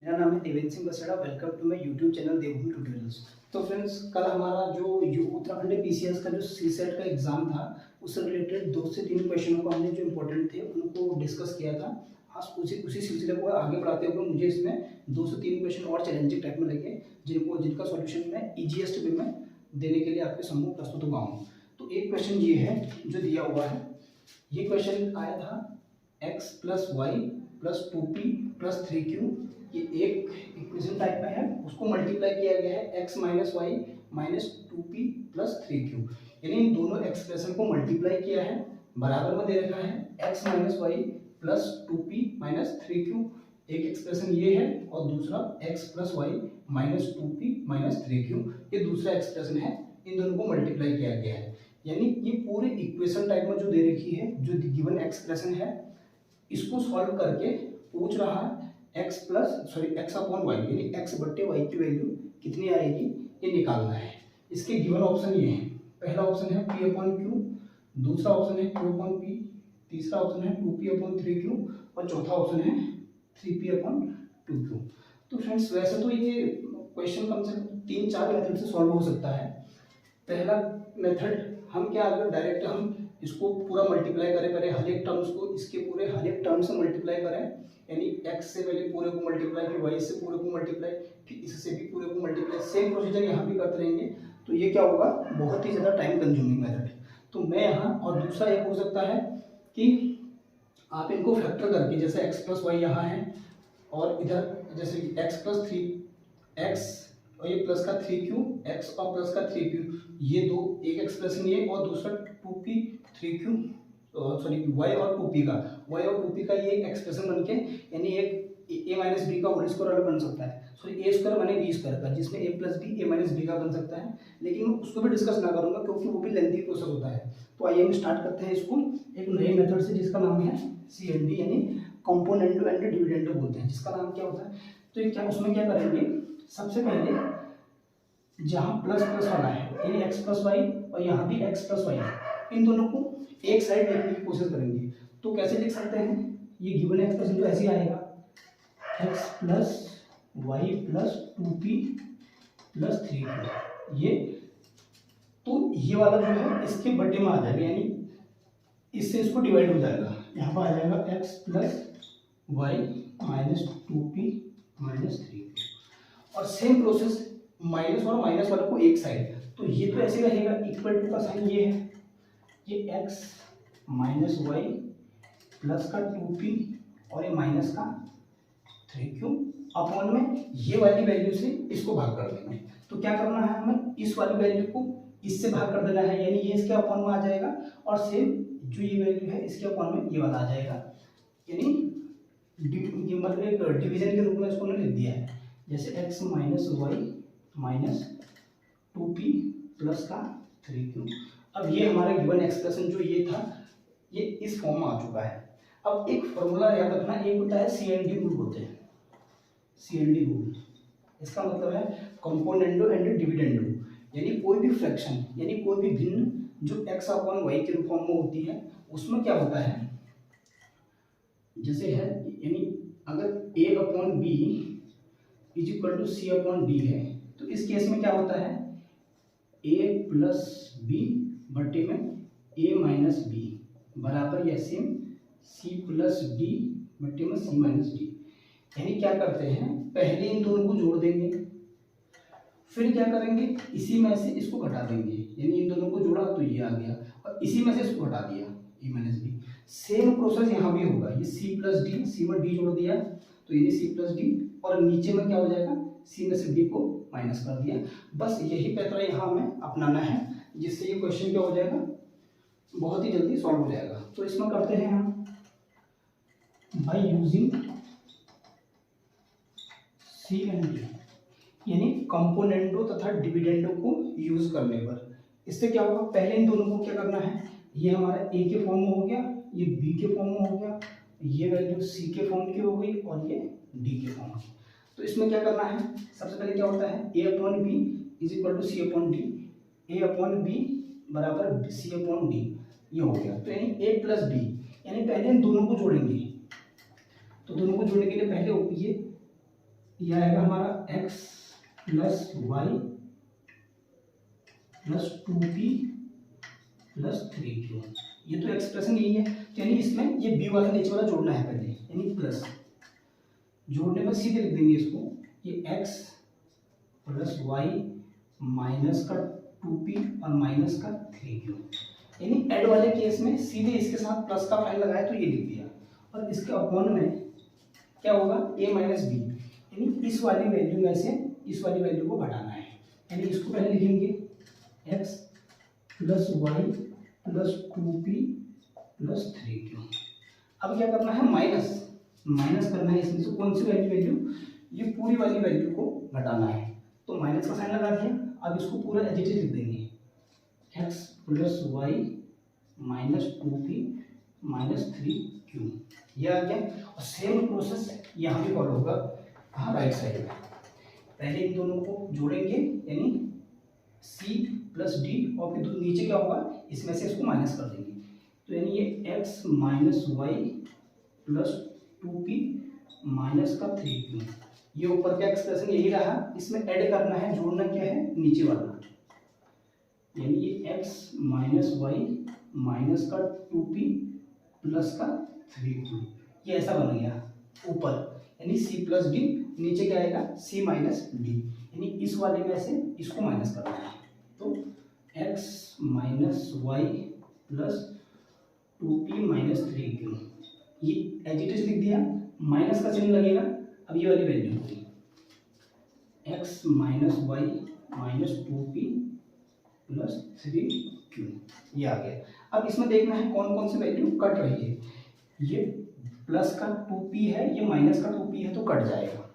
मेरा नाम है Devendra Singh Baseda. Welcome to my YouTube channel Devbhoomi tutorials. तो फ्रेंड्स, कल हमारा जो उत्तराखंड पीसीएस का जो सीसेट का एग्जाम था उससे रिलेटेड 2 से 3 क्वेश्चनों को हमने जो इम्पोर्टेंट थे उनको डिस्कस किया था। आज उसी सिलसिले को आगे बढ़ाते हुए मुझे इसमें 2 से 3 क्वेश्चन और चैलेंजिंग टाइप में लगे जिनका सॉल्यूशन मैं ईजीएस्ट वे में देने के लिए आपके सम्मुख प्रस्तुत हुआ हूँ। तो एक क्वेश्चन ये है जो दिया हुआ है। ये क्वेश्चन आया था x plus y plus 2p plus 3q। ये एक इक्वेशन टाइप में है, उसको मल्टीप्लाई किया गया है x minus y minus 2p plus 3q। यानी इन दोनों एक्सप्रेशन को मल्टीप्लाई किया है, बराबर में दे रखा है x minus y plus 2p minus 3q। एक एक्सप्रेशन ये है और दूसरा x plus y minus 2p minus 3q, ये दूसरा एक्सप्रेशन है। इन दोनों को मल्टीप्लाई किया गया है, यानी ये पूरे इक्वेशन टाइप में जो दे रखी है, जो गिवन एक्सप्रेशन है, इसको सॉल्व करके पूछ रहा है x अपॉन वाई, यानी x बट्टे वाई की वैल्यू कितनी आएगी ये निकालना है। इसके गिवन ऑप्शन ये हैं। पहला ऑप्शन है p अपॉन क्यू, दूसरा ऑप्शन है q अपॉन p, तीसरा ऑप्शन है 2p अपॉन 3q और चौथा ऑप्शन है 3p अपॉन 2q। तो फ्रेंड्स, वैसे तो ये क्वेश्चन कम से कम 3-4 मेथड से सॉल्व हो सकता है। पहला मेथड, हम क्या अगर डायरेक्ट हम इसको पूरा मल्टीप्लाई करें, पहले हर एक टर्म्स को इसके पूरे हर एक टर्म से मल्टीप्लाई करें, यानी x से पहले पूरे को मल्टीप्लाई, फिर y से पूरे को मल्टीप्लाई, फिर इससे भी पूरे को मल्टीप्लाई, सेम प्रोसीजर यहाँ भी करते रहेंगे। तो ये क्या होगा, बहुत ही ज़्यादा टाइम कंज्यूमिंग मेथड। तो मैं यहाँ, और दूसरा एक हो सकता है कि आप इनको फैक्टर करके, जैसे x प्लस वाई यहाँ है और इधर जैसे x प्लस 3x और ये प्लस का 3q, x और प्लस का 3q, ये दो एक एक्सप्रेशन ये, और दूसरा 2p 3q सॉरी y और 2p का ये एक एक्सप्रेशन बन के, यानी एक a माइनस बी का होल स्क्वायर अलग बन सकता है। सॉरी a स्क्वायर माने b स्क्वायर का, जिसमें a plus b a minus b का बन सकता है, लेकिन मैं उसको भी डिस्कस ना करूंगा क्योंकि वो भी लेंथी प्रोसेस होता है। तो आइए हम स्टार्ट करते हैं इसको एक नए मेथड से, जिसका नाम है CND, यानी कंपोनेंडो एंड डिविडेंडो बोलते हैं, जिसका नाम क्या होता है। तो ये क्या, उसमें क्या करेंगे, सबसे पहले जहाँ प्लस प्लस वाला है, यानी x प्लस वाई और यहाँ भी x प्लस वाई है, इन दोनों को एक साइड लिखने की कोशिश करेंगे। तो कैसे लिख सकते हैं, ये गिवन एक्सप्रेशन तो ऐसे ही आएगा, x plus y plus 2p plus 3q। ये तो ये वाला जो है इसके बटे में आ जाएगा, यानी इससे इसको डिवाइड हो जाएगा। यहाँ पर आ जाएगा x plus y minus 2p minus 3q। और सेम प्रोसेस माइनस और माइनस वाले को एक साइड, तो ये तो ऐसे रहेगा, इक्वल टू का साइन ये है, ये x माइनस वाई प्लस का 2p और ये माइनस का 3q अपॉन में ये वाली वैल्यू से इसको भाग कर देंगे। तो क्या करना है, हमें इस वाली वैल्यू को इससे भाग कर देना है, यानी ये इसके अपॉन में आ जाएगा, और सेम जो ये वैल्यू है इसके अपॉन में ये वाला आ जाएगा, यानी मतलब एक डिवीजन के रूप में इसको लिख दिया है, जैसे x minus y minus 2p plus का 3q। अब ये हमारा गिवन एक्सप्रेशन जो ये था, ये इस फॉर्म में आ चुका है। अब एक फॉर्मूला याद रखना, एक होता है CND रूल होते हैं, CND रूल, इसका मतलब है कंपोनेंडो एंड डिविडेंडो, यानी कोई भी फ्रैक्शन, यानी कोई भी भिन्न जो x अपॉन वाई के फॉर्म में होती है, उसमें क्या होता है, जैसे है, यानी अगर a upon b is equal to c upon d है, तो इस केस में क्या होता है, a प्लस बी बटे में a माइनस बी बराबर या सेम c प्लस डी बटे में c माइनस डी। यानी क्या करते हैं, पहले इन दोनों को जोड़ देंगे, फिर क्या करेंगे, इसी में से इसको घटा देंगे, यानी इन दोनों को जोड़ा तो ये आ गया, और इसी में से इसको घटा दिया a minus b. Same process यहाँ भी होगा, ये c प्लस डी, सी में डी जोड़ दिया तो ये c प्लस डी, और नीचे में क्या हो जाएगा, c में से d को माइनस कर दिया। बस यही पैटर्न यहाँ हमें अपनाना है, जिससे ये क्वेश्चन क्या हो जाएगा, बहुत ही जल्दी सॉल्व हो जाएगा। तो इसमें करते हैं हम बाय यूजिंग CND, यानी कंपोनेंडो तथा डिविडेंडो को यूज करने पर इससे क्या होगा, पहले इन दोनों को क्या करना है, ये हमारा a के फॉर्म में हो गया, ये b के फॉर्म में हो गया, ये वैल्यू c के फॉर्म की हो गई और ये d के फॉर्म की। तो इसमें क्या करना है, सबसे पहले क्या होता है, a upon b is equal to c upon d, a upon b बराबर सी अपॉन डी, ये हो गया। तो यानी a प्लस बी, यानी पहले इन दोनों को जोड़ेंगे, तो दोनों को जोड़ने के लिए पहले ये ये आएगा हमारा x plus y plus 2p plus 3q। ये तो एक्सप्रेशन यही है, यानी इसमें ये b वाला नीचे वाला जोड़ना है पहले, यानी प्लस जोड़ने पर सीधे लिख देंगे इसको, ये x प्लस वाई माइनस का 2p और माइनस का 3q। यानी ऐड वाले केस में सीधे इसके साथ प्लस का साइन लगाया तो ये लिख दिया, और इसके अपॉन में क्या होगा a माइनस बी, यानी इस वाली वैल्यू में से इस वाली वैल्यू को घटाना है। यानी इसको पहले लिखेंगे x plus y plus 2p plus 3q। अब क्या करना है, माइनस करना है इसमें से कौन सी वैल्यू, ये पूरी वाली वैल्यू को घटाना है, तो माइनस का साइन लगा दिया। अब इसको पूरा एज इट इज लिख देंगे x plus y minus 2p minus 3q, ये आ गया। और सेम प्रोसेस यहाँ भी फॉलो होगा, हाँ राइट साइड में पहले इन दोनों को जोड़ेंगे, यानी c प्लस डी, और फिर नीचे क्या होगा, इसमें से इसको माइनस कर देंगे, तो यानी ये x minus y plus 2p minus का 3q। ये ऊपर का एक्सप्रेशन यही रहा, इसमें ऐड करना है, जोड़ना क्या है नीचे वाला, यानी ये x माइनस वाई माइनस का 2p प्लस का 3q, ये ऐसा बन गया ऊपर, यानी c प्लस डी, नीचे क्या आएगा c माइनस डी, यानी इस वाले में से इसको माइनस करना है, तो x minus y plus 2p minus 3q, ये एज इट इज लिख दिया, माइनस का चिन्ह लगेगा। अब ये वाली वैल्यू होगी x minus y minus 2p plus 3q, ये आ गया। अब इसमें देखना है कौन कौन सी वैल्यू कट रही है, ये प्लस का 2p है, ये माइनस का 2p है तो कट जाएगा,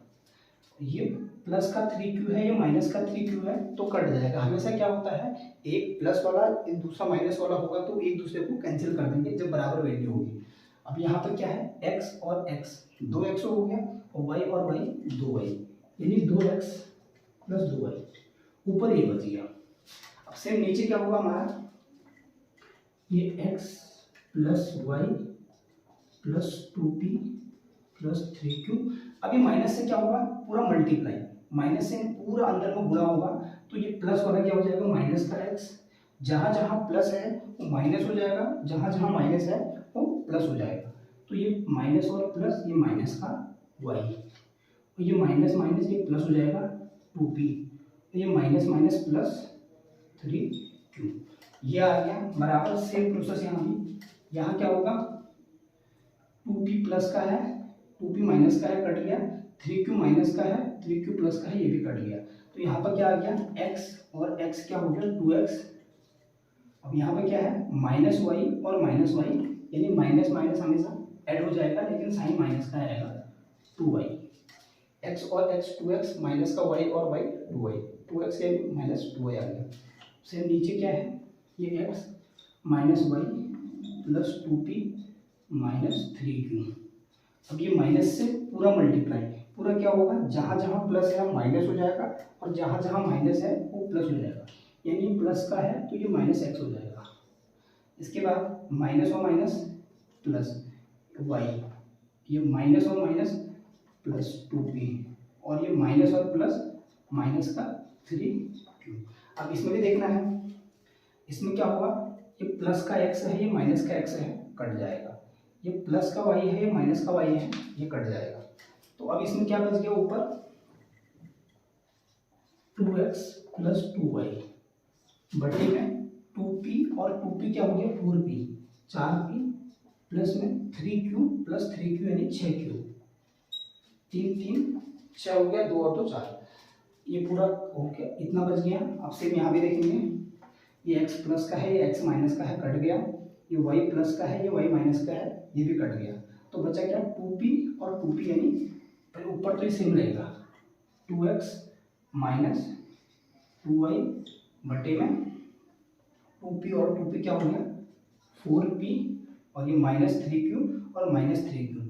ये प्लस का 3q है, ये माइनस का 3q है तो कट जाएगा। हमेशा क्या होता है, एक प्लस वाला एक दूसरा माइनस वाला होगा तो एक दूसरे को कैंसिल कर देंगे जब बराबर वैल्यू होगी। अब यहाँ पर क्या है, x और x, 2x हो गया, और y और y 2y, यानी 2x प्लस 2y, ऊपर ये बच गया। अब सेम नीचे क्या होगा हमारा, ये x plus y plus 2p plus 3q। अभी माइनस से क्या होगा, पूरा मल्टीप्लाई, माइनस से पूरा अंदर में गुणा होगा, तो ये प्लस वाला क्या हो जाएगा माइनस का x, जहाँ जहाँ प्लस है वो माइनस हो जाएगा, जहाँ जहाँ माइनस है वो प्लस हो जाएगा, तो ये माइनस और प्लस, ये माइनस का y, और ये माइनस माइनस ये प्लस हो जाएगा 2p, ये माइनस माइनस प्लस 3q, ये आ गया बराबर। सेम प्रोसेस यहाँ भी, यहाँ क्या होगा, 2p प्लस का है 2p माइनस का है कट गया, 3q माइनस का है 3q प्लस का है ये भी कट गया, तो यहाँ पर क्या आ गया, x और x क्या हो गया 2x। अब यहाँ पे क्या है, माइनस वाई और माइनस वाई, यानी माइनस माइनस हमेशा ऐड हो जाएगा, लेकिन साइन माइनस का आएगा 2y, x और x 2x माइनस का y और y 2y, 2x या माइनस 2y आ गया। सेम नीचे क्या है, ये x minus y plus 2p minus 3q। अब ये माइनस से पूरा मल्टीप्लाई, पूरा क्या होगा, जहाँ जहाँ प्लस है माइनस हो जाएगा, और जहाँ जहाँ माइनस है वो प्लस हो जाएगा, यानी प्लस का है तो ये माइनस x हो जाएगा। इसके बाद माइनस और माइनस प्लस y, ये माइनस और माइनस प्लस 2p, और ये माइनस और प्लस माइनस का 3q। अब इसमें भी देखना है, इसमें क्या होगा, ये प्लस का x है, ये माइनस का x है, कट जाएगा, ये प्लस का y है, ये माइनस का y है, ये कट जाएगा। तो अब इसमें क्या बच गया ऊपर, 2x प्लस 2y बटे में 2p, और 2p क्या हो गया 4p, 4p प्लस में 3q प्लस 3q यानी 6q, 3 3 6 हो गया, 2 और 2 4, ये पूरा हो गया, इतना बच गया। अब सेम यहाँ भी देखेंगे, ये x प्लस का है, ये x माइनस का है, कट गया, ये y प्लस का है, ये y माइनस का है, ये भी कट गया, तो बचा क्या 2p और 2p, यानी ऊपर तो ये सेम रहेगा, 2x माइनस 2y बटे में 2p, और 2p क्या हो गया 4p, और ये माइनस 3q और माइनस 3q,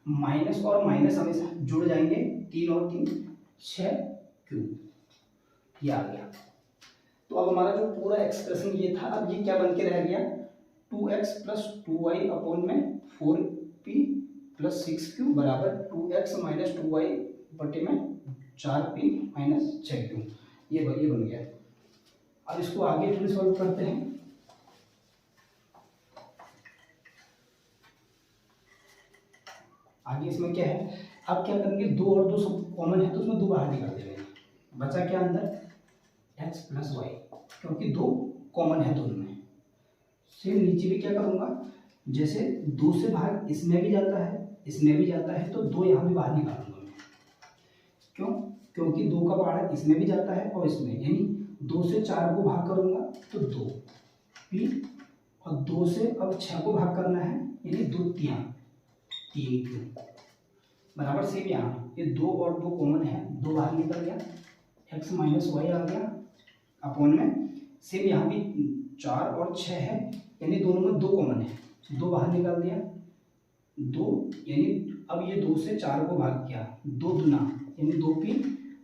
माइनस और माइनस हमेशा जुड़ जाएंगे, 3 और 3 6q, ये आ गया। तो अब हमारा जो पूरा एक्सप्रेशन ये था, अब ये क्या बन के रह गया, 2x प्लस 2y अपॉन में 4p प्लस 6q बराबर 2x माइनस 2y बटे में 4p माइनस 6q, ये बन गया। अब इसको आगे थोड़ी सॉल्व करते हैं। आगे इसमें क्या है, अब क्या करेंगे, 2 और 2 सब कॉमन है तो उसमें 2 बाहर निकाल देंगे। बचा क्या अंदर, x प्लस वाई, क्योंकि 2 कॉमन है दोनों में। सेम नीचे भी क्या करूँगा, जैसे 2 से भाग इसमें भी जाता है इसमें भी जाता है, तो 2 यहाँ भी बाहर निकालूंगा मैं। क्यों, क्योंकि 2 का पहाड़ा इसमें भी जाता है और इसमें, यानी 2 से 4 को भाग करूँगा तो 2 p, और 2 से अब 6 को भाग करना है, यानी 2 3 3q बराबर। सेम यहाँ ये 2 और 2 कॉमन है, 2 बाहर निकल गया, x माइनस वाई आ गया अपॉन में। सेम यहाँ भी 4 और 6 है, यानी दोनों में 2 कॉमन है, 2 बाहर निकाल दिया, 2, यानी अब ये 2 से 4 को भाग किया, 2 दूना यानी 2p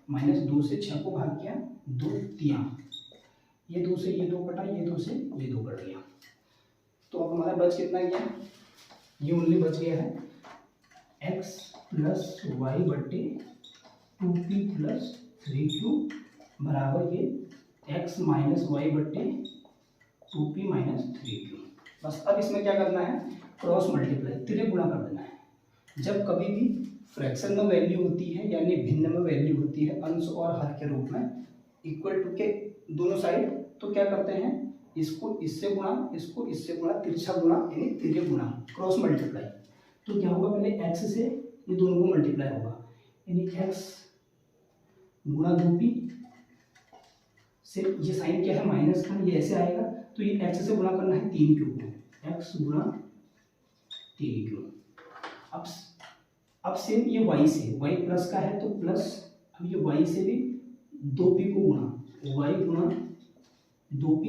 माइनस 2 से 6 को भाग किया, 2 3, ये 2 से ये 2 कटा, ये 2 से ये 2 कट गया। तो अब हमारा बच कितना गया, ये ओनली बच गया है x प्लस वाई बट्टे 2p प्लस 3q बराबर ये x माइनस वाई बट्टे 2p माइनस 3q। बस अब इसमें क्या करना है, क्रॉस मल्टीप्लाई, तिरे गुणा कर देना है। जब कभी भी फ्रैक्शन में वैल्यू होती है यानी भिन्न में वैल्यू होती है, अंश और हर के रूप में, इक्वल टू के दोनों साइड, तो क्या करते हैं, इसको इससे गुणा, इसको इससे गुणा, तिरछा गुणा यानी तिर्य गुणा, क्रॉस मल्टीप्लाई। तो क्या होगा, पहले x से ये दोनों को मल्टीप्लाई होगा, यानी x गुणा 2p से, ये साइन क्या है माइनस का, ये ऐसे आएगा, तो ये x से गुणा करना है 3q को, x गुणा 3q। अब सेम ये y से, y प्लस का है तो प्लस, अब ये y से भी 2p को गुणा, y गुणा 2p।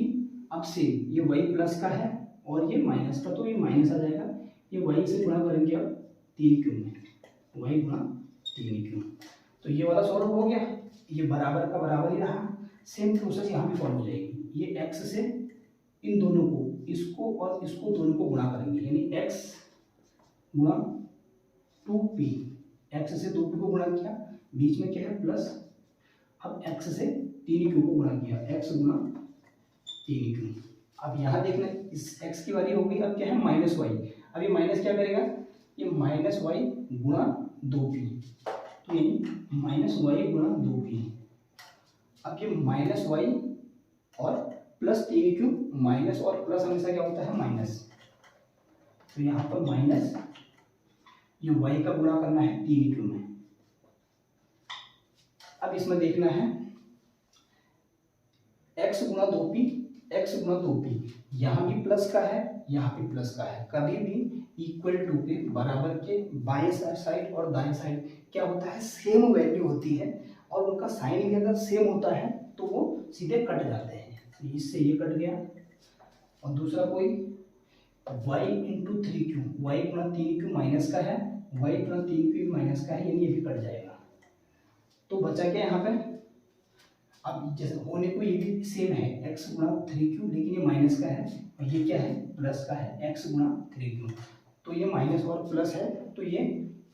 अब सेम ये y प्लस का है और ये माइनस का, तो ये माइनस आ जाएगा, ये y से गुणा करेंगे अब 3q में, y गुणा 3q। तो ये वाला सॉल्व हो गया, ये बराबर का बराबर ही रहा। सेम प्रोसेस यहाँ भी फॉलो हो जाएगी, ये x से इन दोनों को, इसको और इसको दोनों को गुणा करेंगे, यानी x गुणा 2p, x से 2p को गुणा किया, बीच में क्या है प्लस, अब x से 3q को गुणा किया, x गुणा 3q। अब यहाँ देखना, इस x की वाली हो गई, अब क्या है माइनस वाई, अब ये माइनस क्या करेगा, ये माइनस वाई गुणा 2p, तो यानी माइनस वाई गुणा 2p। अब ये माइनस वाई और प्लस 3q, माइनस और प्लस हमेशा क्या होता है माइनस, तो यहाँ पर माइनस, ये y का गुणा करना है 3q में। अब इसमें देखना है x गुणा 2p, x गुणा 2p, यहाँ भी प्लस का है यहाँ भी प्लस का है। कभी भी इक्वल टू के बराबर के बाएं साइड और दाएं साइड क्या होता है, सेम वैल्यू होती है, और उनका साइन भी अगर सेम होता है तो वो सीधे कट जाते हैं। इससे ये कट गया, और दूसरा कोई y इंटू 3q, y गुणा 3q माइनस का है, y गुणा 3q माइनस का है, यानी ये भी कट जाएगा। तो बचा क्या यहाँ पे, अब जैसे होने को ये भी सेम है x गुणा 3q, लेकिन ये माइनस का है और ये क्या है प्लस का है, x गुणा 3q। तो ये माइनस और प्लस है तो ये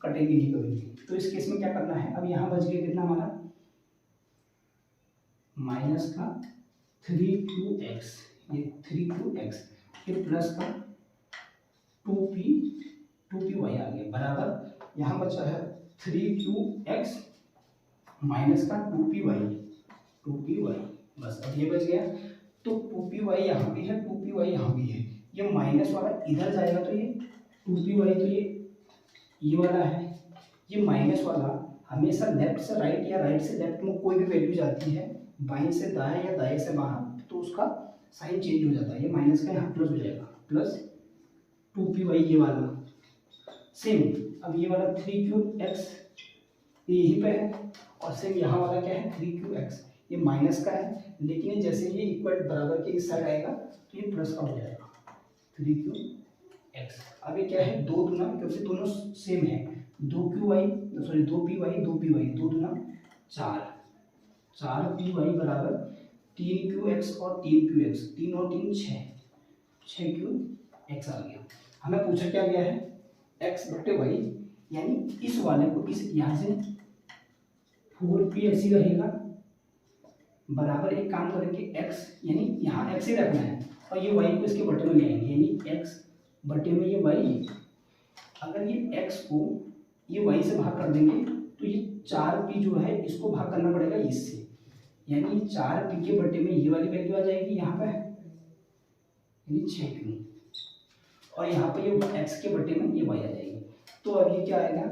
कटेंगे नहीं कभी भी। तो इस केस में क्या करना है, अब यहाँ बच गया कितना हमारा, माइनस का 3qx, ये 3qx, फिर प्लस का 2py आ गया, बराबर यहाँ बचा है 3qx माइनस का 2py, बस अब ये बच गया। तो 2py यहाँ भी है, 2py यहाँ भी है, ये माइनस वाला इधर जाएगा तो ये 2py, तो ये वाला है, ये माइनस वाला हमेशा लेफ्ट से राइट या राइट से लेफ्ट में कोई भी वैल्यू जाती है, बाएं से दाएं या दाएं से बाहर, तो उसका साइन चेंज हो जाता है, ये माइनस का यहाँ प्लस हो जाएगा, प्लस 2py ये वाला सेम। अब ये वाला 3qx ये यहीं पे है, और सेम यहाँ वाला क्या है 3qx, ये माइनस का है, लेकिन ये जैसे ये इक्वल बराबर के इस साइड आएगा तो ये प्लस का हो जाएगा 3qx। अब ये क्या है 2 दूना, क्योंकि दोनों सेम है, 2py 2 दूना 4, 4py बराबर 3qx और 3qx, 3 और 3 6qx आ गया। हमें पूछा क्या गया है x बट्टे y, यानी इस वाले को इस यहाँ से 4p ऐसी रहेगा बराबर, एक काम करेंगे x, यानी यहाँ x ही रखना है और ये y को इसके बटे में ले आएंगे, यानी x बटे में ये y। अगर ये x को ये y से भाग कर देंगे तो ये 4p जो है इसको भाग करना पड़ेगा इससे, यानी 4p के बटे में ये वाली वैल्यू आ जाएगी यहाँ पे, यानी 6p, और यहाँ पे ये x के बटे में ये y आ जाएगी। तो अब ये क्या आएगा,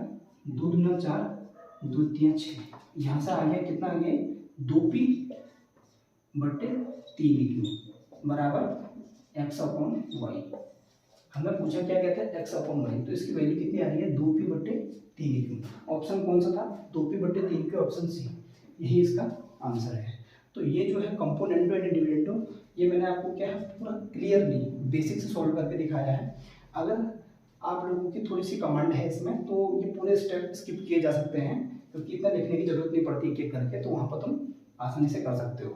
2 दूना 4, 2 तिया 6, यहाँ से आ गया कितना आ गया 2p बटे 3q बराबर x अपॉन वाई। हमें पूछा क्या कहते हैं x अपॉन वाई, तो इसकी वैल्यू कितनी आ रही है 2p बटे 3q। ऑप्शन कौन सा था, 2p बटे 3q, ऑप्शन सी, यही इसका आंसर है। तो ये जो है कंपोनेंटो एंड डिविडेंडो, ये मैंने आपको क्या है पूरा क्लियरली बेसिक से सॉल्व करके दिखाया है। अगर आप लोगों की थोड़ी सी कमांड है इसमें तो ये पूरे स्टेप स्किप किए जा सकते हैं, क्योंकि इतना लिखने की जरूरत नहीं पड़ती एक एक करके, तो वहाँ पर तुम आसानी से कर सकते हो।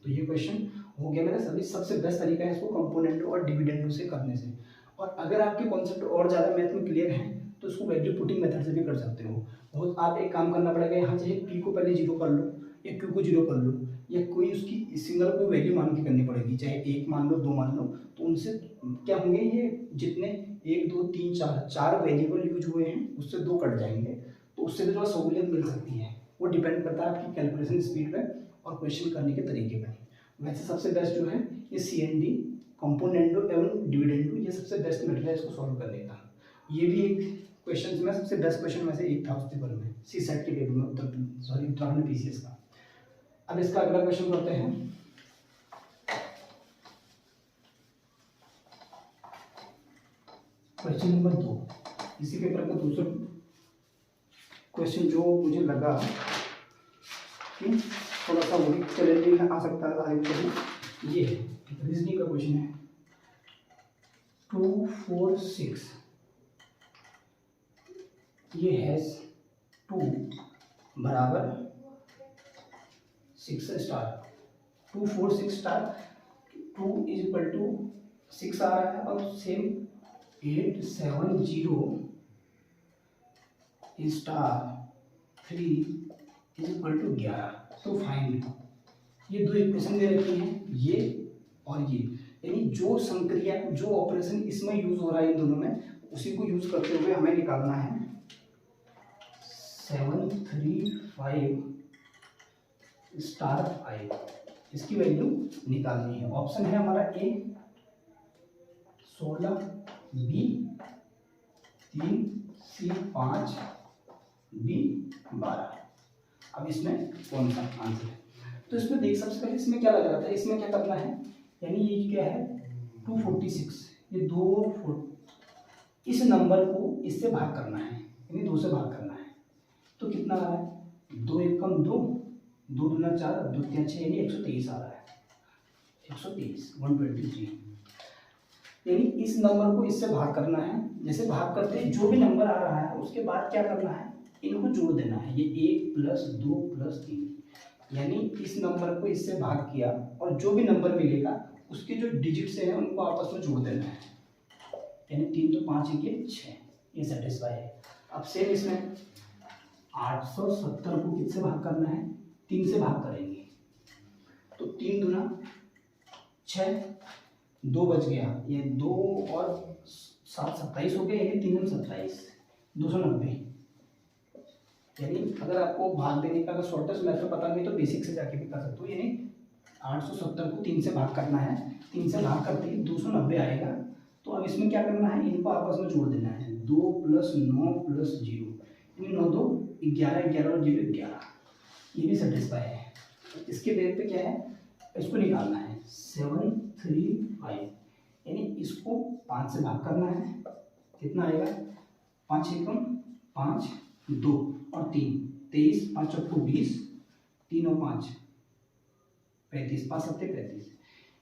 तो ये क्वेश्चन हो गया मेरा सबसे बेस्ट तरीका है इसको कंपोनेंटो और डिविडेंडो से करने से। और अगर आपके कॉन्सेप्ट और ज़्यादा मैथ में क्लियर हैं तो इसको वैल्यू पुटिंग मेथड से भी कर सकते हो। बहुत आप एक काम करना पड़ेगा, यहाँ चाहे p को पहले 0 कर लो या q को 0 कर लो, या कोई उसकी सिंगल कोई वैल्यू मान के करनी पड़ेगी, चाहे 1 मान लो 2 मान लो, तो उनसे क्या होंगे ये जितने 1 2 3 4 वेरिएबल यूज हुए हैं उससे 2 कट जाएंगे, तो उससे भी थोड़ा सहूलियत मिल सकती है। वो डिपेंड करता है आपकी कैलकुलेशन स्पीड पे और क्वेश्चन करने के तरीके पे। वैसे सबसे बेस्ट जो है ये CND कंपोनेंटो एवं डिविडेंडो, ये सबसे बेस्ट मेथड है इसको सॉल्व करने का। ये भी एक क्वेश्चन में सबसे बेस्ट क्वेश्चन में से एक था उस पेपर में, CSET के पेपर में, उत्तराखंड PCS का। अब इसका अगला क्वेश्चन करते हैं। क्वेश्चन नंबर 2, इसी पेपर का दूसरा क्वेश्चन जो मुझे लगा कि थोड़ा सा वो भी चैलेंजिंग आ सकता है आगे चलिए, ये है रीजनिंग का क्वेश्चन है 2 4 6। ये है 2 बराबर 6 star, 2 4 6 star, 2 is equal to 6 आ रहा है और same 8 7 0 star 3 is equal to 11। तो फाइंड, ये दो इक्वेशन दे रखी हैं, ये और ये, यानी जो संक्रिया जो ऑपरेशन इसमें यूज हो रहा है इन दोनों में, उसी को यूज करते हुए हमें निकालना है 7 3 5 स्टार 5, इसकी वैल्यू निकालनी है। ऑप्शन है हमारा A 16, B 3, C 5, D 12। अब इसमें कौन सा आंसर है, तो इसमें देख सबसे पहले इसमें क्या लग रहा था, इसमें क्या करना है, यानी ये क्या है 246, ये 2 इस नंबर को इससे भाग करना है, यानी 2 से भाग करना है, तो कितना आ रहा है 2 एकम 2, 2 दूना 4, 2 तिया 6, यानी 123 आ रहा है, 123 123। यानी इस नंबर को इससे भाग करना है, जैसे भाग करते जो भी नंबर आ रहा है उसके बाद क्या करना है, इनको जोड़ देना है, ये 1 + 2 + 3, यानी इस नंबर को इससे भाग किया और जो भी नंबर मिलेगा उसके जो डिजिट से हैं उनको आपस में जोड़ देना है, यानी 3 तो 5 1 6, ये सेटिस्फाई है। अब सेम इसमें 870 को किससे भाग करना है, 3 से भाग करेंगे, तो 3 दूना 6, 2 बच गया, ये 2 और 7 27 हो गया, यानी 3 27 290। यानी अगर आपको भाग देने का अगर शॉर्टेस्ट मेथड पता नहीं तो बेसिक से जाके भी कर सकते हो, यानी 870 को 3 से भाग करना है, 3 से भाग करते ही 290 आएगा। तो अब इसमें क्या करना है, इनको आपस में जोड़ देना है, 2 + 9 + 0, यानी 9 2 11 11 और 0 11, ये भी सेटिस्फाई है। इसके बेस पे क्या है, इसको निकालना है 7 3 5, यानी इसको 5 से भाग करना है, कितना आएगा 5 एकम 5 2 और 3 23 5 चौको 20, 3 और 5 35, 5 7 35,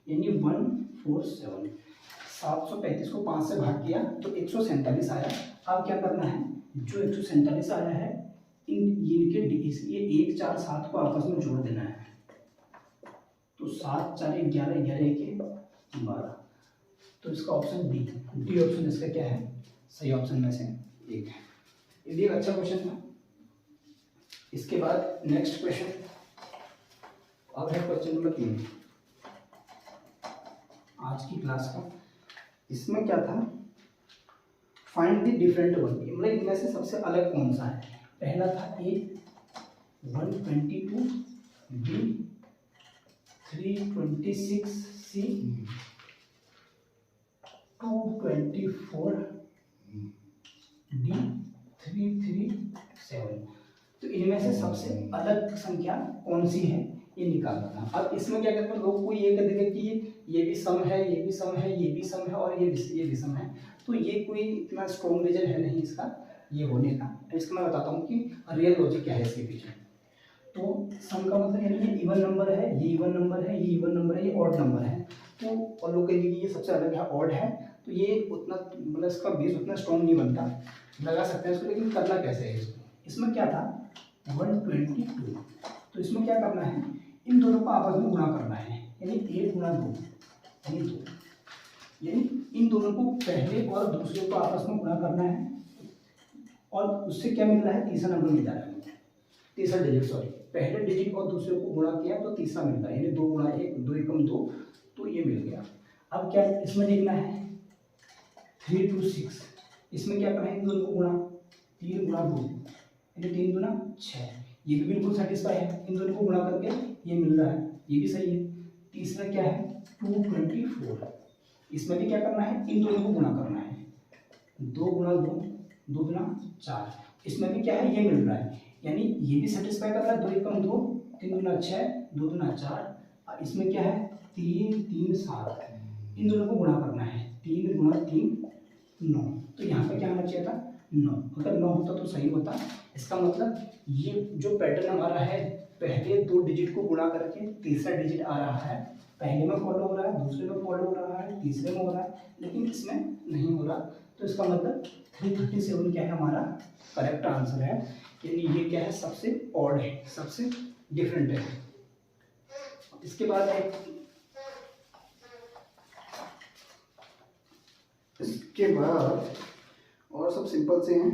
यानी 147। 735 को 5 से भाग किया तो 147 आया। अब क्या करना है, जो 147 आया है इनके ये 1 4 7 को आपस में जोड़ देना है, तो 7 4 11 11 1 12, तो इसका ऑप्शन डी ऑप्शन इसका क्या है, सही ऑप्शन में से एक है। ये भी एक अच्छा क्वेश्चन था। इसके बाद नेक्स्ट क्वेश्चन, अब है क्वेश्चन नंबर 3 आज की क्लास का। इसमें क्या था, फाइंड द डिफरेंट वन, मतलब इनमें से सबसे अलग कौन सा है। पहला था ए 122, बी 326, सी 224, डी 337। तो इनमें से सबसे अलग संख्या कौन सी है ये निकालना था। अब इसमें क्या करते हैं लोग, कोई ये कर देगा कि ये भी सम है, ये भी सम है, ये भी सम है और ये भी सम है, तो ये कोई इतना स्ट्रॉन्ग रीजन है नहीं इसका ये होने का। इसका मैं बताता हूँ कि रियल लॉजिक क्या है इसके पीछे। तो सम का मतलब यानी ये इवन नंबर है, ये इवन नंबर है, ये इवन नंबर है, ये ऑड नंबर है। तो और लोग कहेंगे कि ये सबसे अलग है, ऑड है, तो ये उतना मतलब इसका बेस उतना स्ट्रॉन्ग नहीं बनता, लगा सकते हैं इसको, लेकिन करना कैसे है इसको। इसमें क्या था 122, तो इसमें क्या करना है, इन दोनों को आपस में गुणा करना है, यानी 1 गुणा 2 यानी 2, यानी इन दोनों को पहले और दूसरे को आपस में गुणा करना है और उससे क्या मिल रहा है, तीसरा नंबर मिल रहा है, तीसरा डिजिट, सॉरी पहले डिजिट और दूसरे को गुणा किया तो तीसरा मिल रहा है, यानी 2 गुणा 1 2 एकम 2, तो ये मिल गया। अब क्या इसमें देखना है 3 2 6, इसमें क्या करना है, इन दोनों को गुणा, 3 गुणा 2 यानी 3 दूना 6, ये भी बिल्कुल सेटिस्फाई है, इन दोनों को गुणा करके ये मिल रहा है, ये भी सही है। तीसरा क्या है 224, इसमें भी क्या करना है, इन दोनों को गुणा करना है, 2 गुणा 2 2 गुना 4, इसमें भी क्या है ये मिल रहा है, यानी ये भी सेटिस्फाई कर रहा है, 2 एकम 2 3 गुना 6 2 गुना 4, इसमें क्या है 3 3 7, इन दोनों को गुणा करना है, 3 गुणा 3 9, तो यहाँ पे क्या आना चाहिए था 9, अगर 9 होता तो सही होता। इसका मतलब ये जो पैटर्न हमारा है, पहले 2 डिजिट को गुणा करके तीसरा डिजिट आ रहा है, पहले में फॉलो हो रहा है, दूसरे में फॉलो हो रहा है, तीसरे में हो रहा है, लेकिन इसमें नहीं हो रहा, तो इसका मतलब 337 क्या है हमारा करेक्ट आंसर है, यानी ये क्या है सबसे ऑड है, सबसे डिफरेंट है। इसके बाद और सब सिंपल से हैं,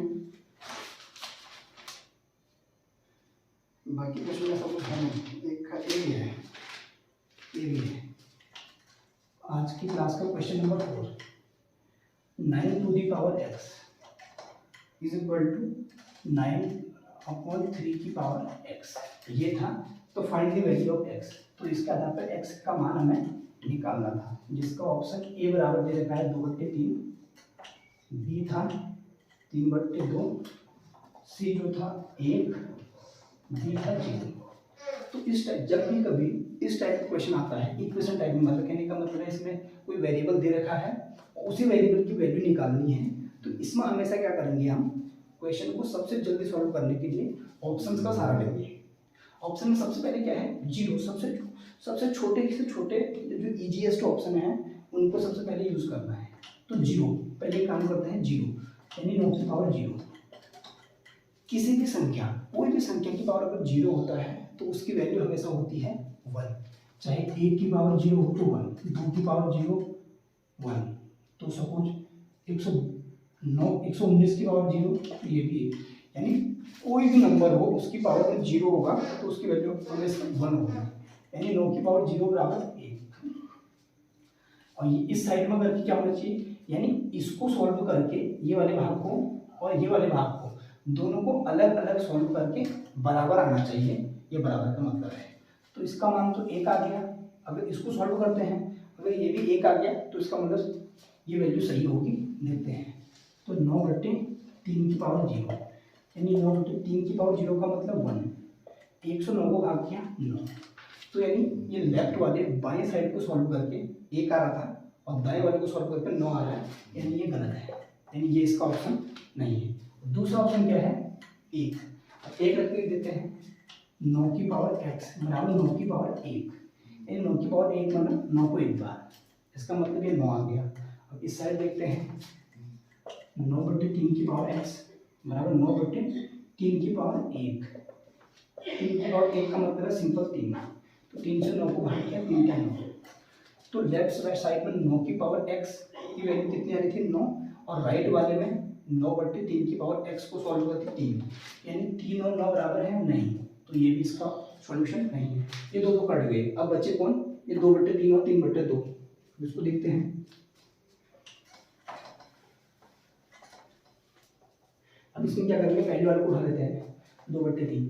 बाकी क्वेश्चन में सब कुछ है नहीं। एक का ए है, ये भी है। आज की क्लास का question number 4, 9 to the power x is equal to 9/3 की पावर x, ये था। तो find the value of x, तो इसके आधार पर x का मान हमें निकालना था, जिसका ऑप्शन ए बराबर दे रखा है 2/3, बी था 3/2, सी जो था 1, डी था 0। तो इस टाइप जब भी कभी इस टाइप का क्वेश्चन आता है, इक्वेशन टाइप में, मतलब कहने का मतलब है इसमें कोई वेरिएबल दे रखा है और उसी वेरिएबल की वैल्यू निकालनी है, तो इसमें हमेशा क्या करेंगे हम, क्वेश्चन को सबसे जल्दी सॉल्व करने के लिए ऑप्शंस का सहारा लेंगे। ऑप्शन में सबसे पहले क्या है 0, सबसे छोटे से छोटे जो इजीएस्ट ऑप्शन है उनको सबसे पहले यूज करना है। तो 0 पहले काम करते हैं, 0 यानी 9 की पावर 0। किसी भी संख्या, कोई भी संख्या की पावर अगर 0 होता है तो उसकी वैल्यू हमेशा होती है 1, चाहे 1 की पावर 0 हो तो 1, 2 की पावर 0 1, तो सपोज 119 की पावर 0 तो ये भी 1, यानी कोई भी नंबर हो उसकी पावर में 0 होगा तो उसकी वैल्यू हमेशा 1 होगी, यानी 9 की पावर 0 बराबर 1। और ये इस साइड में करके क्या होना चाहिए, यानी इसको सॉल्व करके ये वाले भाग को और ये वाले भाग को दोनों को अलग अलग सॉल्व करके बराबर आना चाहिए, ये बराबर का मतलब है। तो इसका मान तो 1 आ गया, अगर इसको सॉल्व करते हैं अगर ये भी 1 आ गया तो इसका मतलब ये वैल्यू सही होगी, देखते हैं। तो 9/3 की पावर 0, यानी 9/3 की पावर 0 का मतलब 1, 109 को भाग किया 9, तो यानी ये लेफ्ट वाले बाएं साइड को सॉल्व करके 1 आ रहा था और दाएं वाले को सॉल्व करके 9 आ रहा है, यानी ये गलत है, यानी ये इसका ऑप्शन नहीं है। दूसरा ऑप्शन क्या है 1, 1 रख के देते हैं, 9 की पावर x बराबर 9 की पावर 1, यानी 9 की पावर 1 मतलब 9 को एक बार, इसका मतलब ये 9 आ गया। अब इस साइड देखते हैं, 9/3 की पावर x बराबर 9/3 की पावर 1, 3 की पावर 1 का मतलब है सिंपल 3, तो 3 से 9 को भाग किया 3 का 9, तो लेफ्ट साइड में 9 की पावर x की वैल्यू कितनी आ रही थी 9, और राइट वाले में 9/3 की पावर x को सॉल्व करके 3, यानी 3 और 9 बराबर है नहीं, तो ये भी इसका सॉल्यूशन नहीं है। ये दो तो कट गए, अब बचे कौन, ये 2/3 और 3/2। इसको देखते हैं। अब इसमें क्या करेंगे, पहले वाले को उठा लेते हैं 2/3,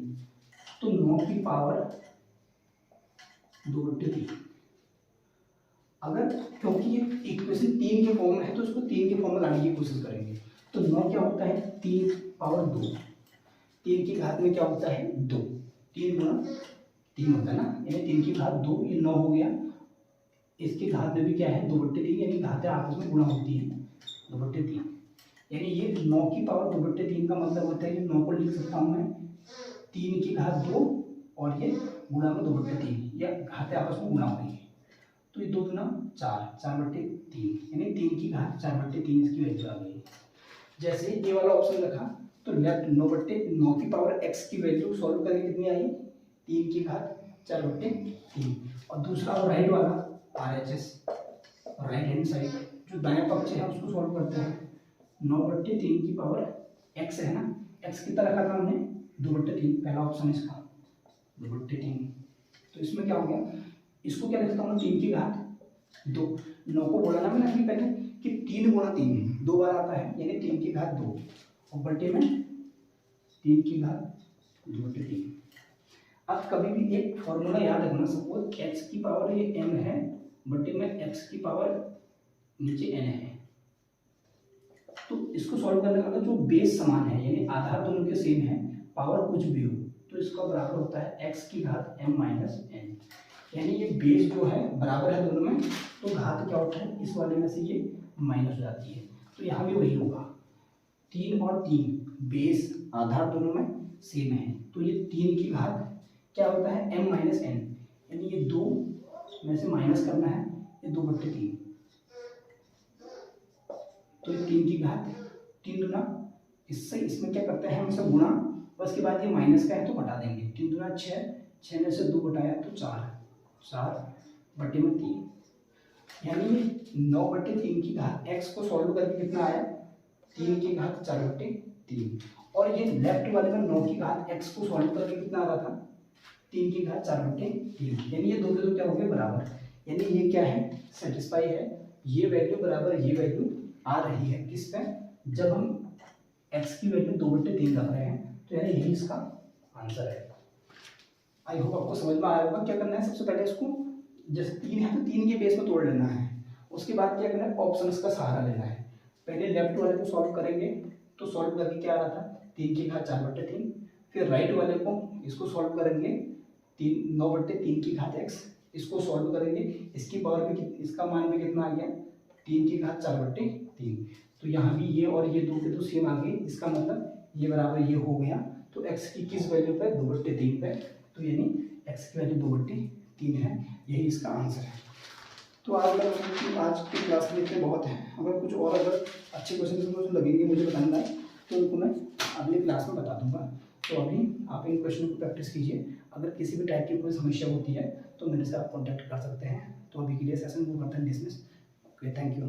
तो 9 की पावर 2/3। अगर क्योंकि ये इक्वेशन 3 के फॉर्म में है तो इसको 3 के फॉर्म में लाने की कोशिश करेंगे। तो 9 क्या होता है, 3 पावर 2, 3 की घात में क्या होता है 2, 3 गुना 3 होता है ना, यानी 3 की घात 2, ये 9 हो गया। इसकी घात में भी क्या है 2/3, यानी घातें आपस में गुणा होती है 2/3, यानी ये 9 की पावर 2/3 का मतलब होता है कि 9 को लिख सकता हूँ मैं 3 की घात 2 और ये गुणा में 2/3, या घातें आपस में गुणा हो रही है। तो ये 2 गुना 4, 4/3, यानी 3 की घात 4/3 इसकी वैल्यू आ गई। जैसे ये वाला ऑप्शन रखा तो लेफ्ट 9 की पावर x की वैल्यू सॉल्व करके कितनी आई, 3 की घात 4/3। और दूसरा राइट वाला RHS, राइट हैंड साइड जो दाएं पक्ष है उसको सॉल्व करते हैं। 9/3 की पावर x है ना, x कितना रखा था हमने 2/3, पहला ऑप्शन इसका 2/3। तो इसमें क्या हो गया, इसको क्या लिखता हूँ 3 की घात 2, 9 को बोला ना मैंने अभी पहले कि 3 गुणा 3 2 बार आता है, यानी 3 की घात 2 और बटे में 3 की घात 2/3। अब कभी भी एक फॉर्मूला याद रखना, सपोज x की पावर ये m है बटे में x की पावर नीचे n है, तो इसको सॉल्व करने का जो बेस समान है यानी आधार दोनों के सेम है, पावर कुछ भी हो तो इसका बराबर होता है x की घात m माइनस n, यानी ये बेस जो है बराबर है दोनों में, तो घात क्या होता है इस वाले में से ये माइनस हो जाती है। तो यहाँ भी वही होगा, 3 और 3 बेस आधार दोनों में सेम है, तो ये 3 की घात क्या होता है m माइनस n, यानी ये 2 में से माइनस करना है, ये 2/3, तो ये 3 की घात 3 दुना, इससे इसमें क्या करते हैं हम इसे गुणा, उसके बाद ये माइनस का है तो घटा देंगे, 3 दुना 6, 6 में से 2 घटाया तो 4, 4/3, यानी 9/3 की घात x को सॉल्व करके कितना आया 3 की घात 4/3, और ये लेफ्ट वाले में 9 की घात x को सॉल्व करके कितना आ रहा था 3 की घात 4/3, यानी ये दो के दो क्या हो गए बराबर, यानी ये क्या है सेटिस्फाई है, ये वैल्यू बराबर ये वैल्यू आ रही है किस पे, जब हम x की वैल्यू 2/3 रख रहे हैं, तो यानी यही इसका आंसर है। आई होप आपको समझ में आया होगा। क्या करना है, सबसे पहले इसको जैसे 3 है तो 3 के बेस में तोड़ लेना है, उसके बाद क्या करना है ऑप्शंस का सहारा लेना है। पहले लेफ्ट वाले को सॉल्व करेंगे तो सॉल्व करके क्या आ रहा था 3 की घात 4/3, फिर राइट वाले को इसको सॉल्व करेंगे 9/3 की घात x, इसको सॉल्व करेंगे, इसकी पावर में इसका मान भी कितना आ गया 3 की घात 4/3, तो यहाँ भी ये और ये दो के दो सेम आ गए, इसका मतलब ये बराबर ये हो गया, तो x की किस वैल्यू पे 2/3 पे, तो यानी x की वैल्यू 2/3 है, यही इसका आंसर है। तो आज की क्लास में इतने बहुत है, अगर कुछ और अगर अच्छे क्वेश्चन मुझे लगेंगे मुझे बताना है तो उनको मैं अगली क्लास में बता दूंगा। तो अभी आप इन क्वेश्चन को प्रैक्टिस कीजिए, अगर किसी भी टाइप की कोई समस्या होती है तो मेरे से आप कॉन्टैक्ट कर सकते हैं। तो अभी के लिए सेशन को करते हैं डिसमिस। Okay, thank you.